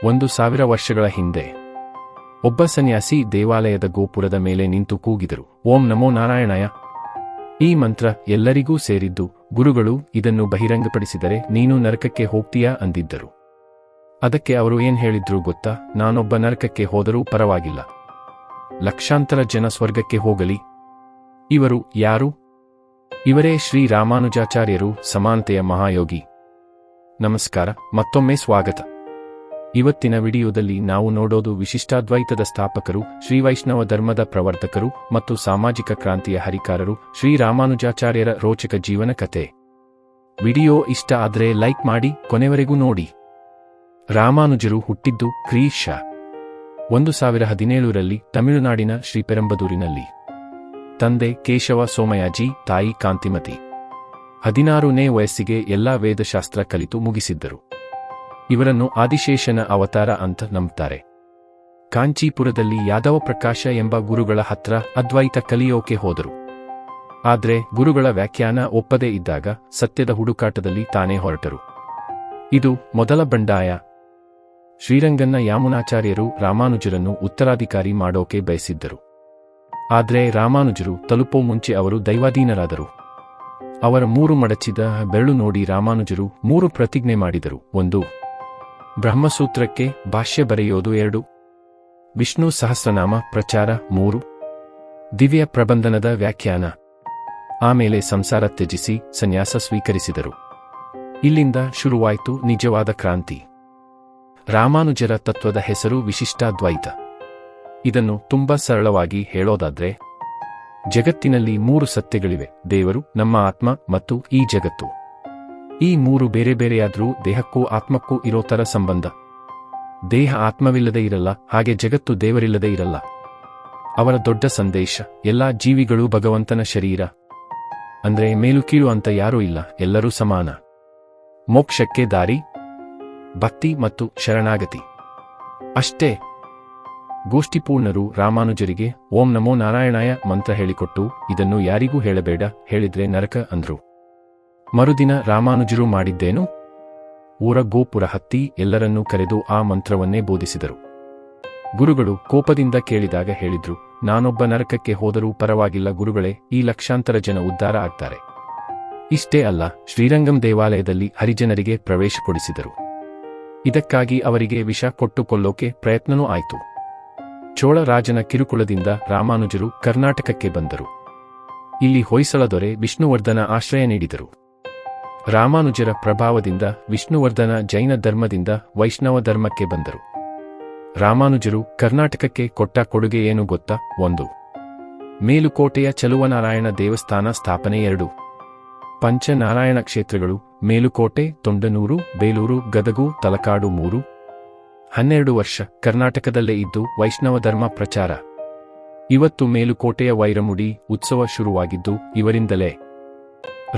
1000 ವರ್ಷಗಳ ಹಿಂದೆ ಒಬ್ಬ ಸನ್ಯಾಸಿ ದೇವಾಲಯದ ಗೋಪುರದ ಮೇಲೆ ನಿಂತು ಕೂಗಿದರು, ಓಂ ನಮೋ ನಾರಾಯಣಾಯ. ಈ ಮಂತ್ರ ಎಲ್ಲರಿಗೂ ಸೇರಿದ್ದು. ಗುರುಗಳು ಇದನ್ನು ಬಹಿರಂಗಪಡಿಸಿದರೆ ನೀನು ನರಕಕ್ಕೆ ಹೋಗ್ತೀಯಾ ಅಂದಿದ್ದರು. ಅದಕ್ಕೆ ಅವರು ಏನ್ ಹೇಳಿದ್ರು ಗೊತ್ತಾ? ನಾನೊಬ್ಬ ನರಕಕ್ಕೆ ಹೋದರೂ ಪರವಾಗಿಲ್ಲ, ಲಕ್ಷಾಂತರ ಜನ ಸ್ವರ್ಗಕ್ಕೆ ಹೋಗಲಿ. ಇವರು ಯಾರು? ಇವರೇ ಶ್ರೀ ರಾಮಾನುಜಾಚಾರ್ಯರು, ಸಮಾನತೆಯ ಮಹಾಯೋಗಿ. ನಮಸ್ಕಾರ, ಮತ್ತೊಮ್ಮೆ ಸ್ವಾಗತ. ಇವತ್ತಿನ ವಿಡಿಯೋದಲ್ಲಿ ನಾವು ನೋಡೋದು ವಿಶಿಷ್ಟಾದ್ವೈತದ ಸ್ಥಾಪಕರು, ಶ್ರೀ ವೈಷ್ಣವ ಧರ್ಮದ ಪ್ರವರ್ತಕರು ಮತ್ತು ಸಾಮಾಜಿಕ ಕ್ರಾಂತಿಯ ಹರಿಕಾರರು ಶ್ರೀ ರಾಮಾನುಜಾಚಾರ್ಯರ ರೋಚಕ ಜೀವನ ಕಥೆ. ವಿಡಿಯೋ ಇಷ್ಟ ಆದ್ರೆ ಲೈಕ್ ಮಾಡಿ, ಕೊನೆವರೆಗೂ ನೋಡಿ. ರಾಮಾನುಜರು ಹುಟ್ಟಿದ್ದು ಕ್ರಿ.ಶ. 1017ರಲ್ಲಿ ತಮಿಳುನಾಡಿನ ಶ್ರೀಪೆರಂಬದೂರಿನಲ್ಲಿ. ತಂದೆ ಕೇಶವ ಸೋಮಯಾಜಿ, ತಾಯಿ ಕಾಂತಿಮತಿ. 16ನೇ ವಯಸ್ಸಿಗೆ ಎಲ್ಲಾ ವೇದಶಾಸ್ತ್ರ ಕಲಿತು ಮುಗಿಸಿದ್ದರು. ಇವರನ್ನು ಆದಿಶೇಷನ ಅವತಾರ ಅಂತ ನಂಬ್ತಾರೆ. ಕಾಂಚೀಪುರದಲ್ಲಿ ಯಾದವ ಪ್ರಕಾಶ ಎಂಬ ಗುರುಗಳ ಹತ್ರ ಅದ್ವೈತ ಕಲಿಯೋಕೆ ಹೋದರು. ಆದ್ರೆ ಗುರುಗಳ ವ್ಯಾಖ್ಯಾನ ಒಪ್ಪದೇ ಇದ್ದಾಗ ಸತ್ಯದ ಹುಡುಕಾಟದಲ್ಲಿ ತಾನೇ ಹೊರಟರು. ಇದು ಮೊದಲ ಬಂಡಾಯ. ಶ್ರೀರಂಗನ್ನ ಯಾಮುನಾಚಾರ್ಯರು ರಾಮಾನುಜರನ್ನು ಉತ್ತರಾಧಿಕಾರಿ ಮಾಡೋಕೆ ಬಯಸಿದ್ದರು. ಆದ್ರೆ ರಾಮಾನುಜರು ತಲುಪೋ ಮುಂಚೆ ಅವರು ದೈವಾಧೀನರಾದರು. ಅವರ 3 ಮಡಚಿದ ಬೆರಳು ನೋಡಿ ರಾಮಾನುಜರು 3 ಪ್ರತಿಜ್ಞೆ ಮಾಡಿದರು. 1. ಬ್ರಹ್ಮಸೂತ್ರಕ್ಕೆ ಭಾಷ್ಯ ಬರೆಯೋದು. 2. ವಿಷ್ಣು ಸಹಸ್ರನಾಮ ಪ್ರಚಾರ. 3. ದಿವ್ಯ ಪ್ರಬಂಧನದ ವ್ಯಾಖ್ಯಾನ. ಆಮೇಲೆ ಸಂಸಾರ ತ್ಯಜಿಸಿ ಸನ್ಯಾಸ ಸ್ವೀಕರಿಸಿದರು. ಇಲ್ಲಿಂದ ಶುರುವಾಯಿತು ನಿಜವಾದ ಕ್ರಾಂತಿ. ರಾಮಾನುಜರ ತತ್ವದ ಹೆಸರು ವಿಶಿಷ್ಟಾದ್ವೈತ. ಇದನ್ನು ತುಂಬಾ ಸರಳವಾಗಿ ಹೇಳೋದಾದ್ರೆ, ಜಗತ್ತಿನಲ್ಲಿ 3 ಸತ್ಯಗಳಿವೆ: ದೇವರು, ನಮ್ಮ ಆತ್ಮ ಮತ್ತು ಈ ಜಗತ್ತು. ಈ 3 ಬೇರೆ ಬೇರೆಯಾದ್ರೂ ದೇಹಕ್ಕೂ ಆತ್ಮಕ್ಕೂ ಇರೋ ತರ ಸಂಬಂಧ. ದೇಹ ಆತ್ಮವಿಲ್ಲದೆ ಇರಲ್ಲ, ಹಾಗೆ ಜಗತ್ತು ದೇವರಿಲ್ಲದೆ ಇರಲ್ಲ. ಅವರ ದೊಡ್ಡ ಸಂದೇಶ, ಎಲ್ಲಾ ಜೀವಿಗಳು ಭಗವಂತನ ಶರೀರ. ಅಂದ್ರೆ ಮೇಲು ಕೀಳು ಅಂತ ಯಾರೂ ಇಲ್ಲ, ಎಲ್ಲರೂ ಸಮಾನ. ಮೋಕ್ಷಕ್ಕೆ ದಾರಿ ಭಕ್ತಿ ಮತ್ತು ಶರಣಾಗತಿ ಅಷ್ಟೇ. ಗೋಷ್ಠಿಪೂರ್ಣರು ರಾಮಾನುಜರಿಗೆ ಓಂ ನಮೋ ನಾರಾಯಣಾಯ ಮಂತ್ರ ಹೇಳಿಕೊಟ್ಟು, ಇದನ್ನು ಯಾರಿಗೂ ಹೇಳಬೇಡ, ಹೇಳಿದ್ರೆ ನರಕ ಅಂದ್ರು. ಮರುದಿನ ರಾಮಾನುಜರು ಮಾಡಿದ್ದೇನು? ಊರ ಗೋಪುರ ಹತ್ತಿ ಎಲ್ಲರನ್ನೂ ಕರೆದು ಆ ಮಂತ್ರವನ್ನೇ ಬೋಧಿಸಿದರು. ಗುರುಗಳು ಕೋಪದಿಂದ ಕೇಳಿದಾಗ ಹೇಳಿದ್ರು, ನಾನೊಬ್ಬ ನರಕಕ್ಕೆ ಹೋದರೂ ಪರವಾಗಿಲ್ಲ ಗುರುಗಳೇ, ಈ ಲಕ್ಷಾಂತರ ಜನ ಉದ್ಧಾರ ಆಗ್ತಾರೆ. ಇಷ್ಟೇ ಅಲ್ಲ, ಶ್ರೀರಂಗಂ ದೇವಾಲಯದಲ್ಲಿ ಹರಿಜನರಿಗೆ ಪ್ರವೇಶ ಕೊಡಿಸಿದರು. ಇದಕ್ಕಾಗಿ ಅವರಿಗೆ ವಿಷ ಕೊಟ್ಟು ಕೊಲ್ಲೋಕೆ ಪ್ರಯತ್ನನೂ ಆಯಿತು. ಚೋಳ ರಾಜನ ಕಿರುಕುಳದಿಂದ ರಾಮಾನುಜರು ಕರ್ನಾಟಕಕ್ಕೆ ಬಂದರು. ಇಲ್ಲಿ ಹೊಯ್ಸಳ ದೊರೆ ವಿಷ್ಣುವರ್ಧನ ಆಶ್ರಯ ನೀಡಿದರು. ರಾಮಾನುಜರ ಪ್ರಭಾವದಿಂದ ವಿಷ್ಣುವರ್ಧನ ಜೈನ ಧರ್ಮದಿಂದ ವೈಷ್ಣವ ಧರ್ಮಕ್ಕೆ ಬಂದರು. ರಾಮಾನುಜರು ಕರ್ನಾಟಕಕ್ಕೆ ಕೊಟ್ಟ ಕೊಡುಗೆ ಏನು ಗೊತ್ತಾ? 1. ಮೇಲುಕೋಟೆಯ ಚಲುವನಾರಾಯಣ ದೇವಸ್ಥಾನ ಸ್ಥಾಪನೆ. 2. ಪಂಚನಾರಾಯಣ ಕ್ಷೇತ್ರಗಳು: ಮೇಲುಕೋಟೆ, ತೊಂಡನೂರು, ಬೇಲೂರು, ಗದಗು, ತಲಕಾಡು. 3. 12 ವರ್ಷ ಕರ್ನಾಟಕದಲ್ಲೇ ಇದ್ದು ವೈಷ್ಣವ ಧರ್ಮ ಪ್ರಚಾರ. ಇವತ್ತು ಮೇಲುಕೋಟೆಯ ವೈರಮುಡಿ ಉತ್ಸವ ಶುರುವಾಗಿದ್ದು ಇವರಿಂದಲೇ.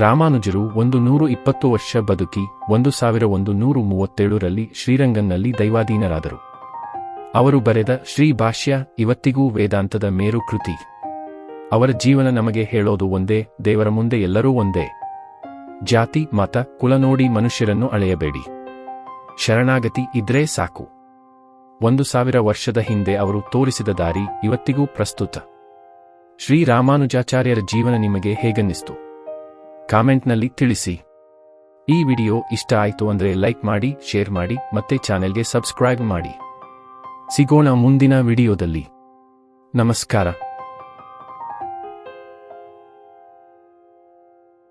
ರಾಮಾನುಜರು 120 ವರ್ಷ ಬದುಕಿ 1137ರಲ್ಲಿ ಶ್ರೀರಂಗಂನಲ್ಲಿ ದೈವಾಧೀನರಾದರು. ಅವರು ಬರೆದ ಶ್ರೀ ಭಾಷ್ಯ ಇವತ್ತಿಗೂ ವೇದಾಂತದ ಮೇರು ಕೃತಿ. ಅವರ ಜೀವನ ನಮಗೆ ಹೇಳೋದು ಒಂದೇ: ದೇವರ ಮುಂದೆ ಎಲ್ಲರೂ ಒಂದೇ. ಜಾತಿ, ಮತ, ಕುಲ ನೋಡಿ ಮನುಷ್ಯರನ್ನು ಅಳೆಯಬೇಡಿ. ಶರಣಾಗತಿ ಇದ್ರೆ ಸಾಕು. 1000 ವರ್ಷದ ಹಿಂದೆ ಅವರು ತೋರಿಸಿದ ದಾರಿ ಇವತ್ತಿಗೂ ಪ್ರಸ್ತುತ. ಶ್ರೀ ರಾಮಾನುಜಾಚಾರ್ಯರ ಜೀವನ ನಿಮಗೆ ಹೇಗನ್ನಿಸ್ತು? ಕಾಮೆಂಟ್ನಲ್ಲಿ ತಿಳಿಸಿ. ಈ ವಿಡಿಯೋ ಇಷ್ಟ ಆಯ್ತು ಅಂದ್ರೆ ಲೈಕ್ ಮಾಡಿ, ಶೇರ್ ಮಾಡಿ, ಮತ್ತೆ ಚಾನೆಲ್ಗೆ ಸಬ್ಸ್ಕ್ರೈಬ್ ಮಾಡಿ. ಸಿಗೋಣ ಮುಂದಿನ ವಿಡಿಯೋದಲ್ಲಿ. ನಮಸ್ಕಾರ.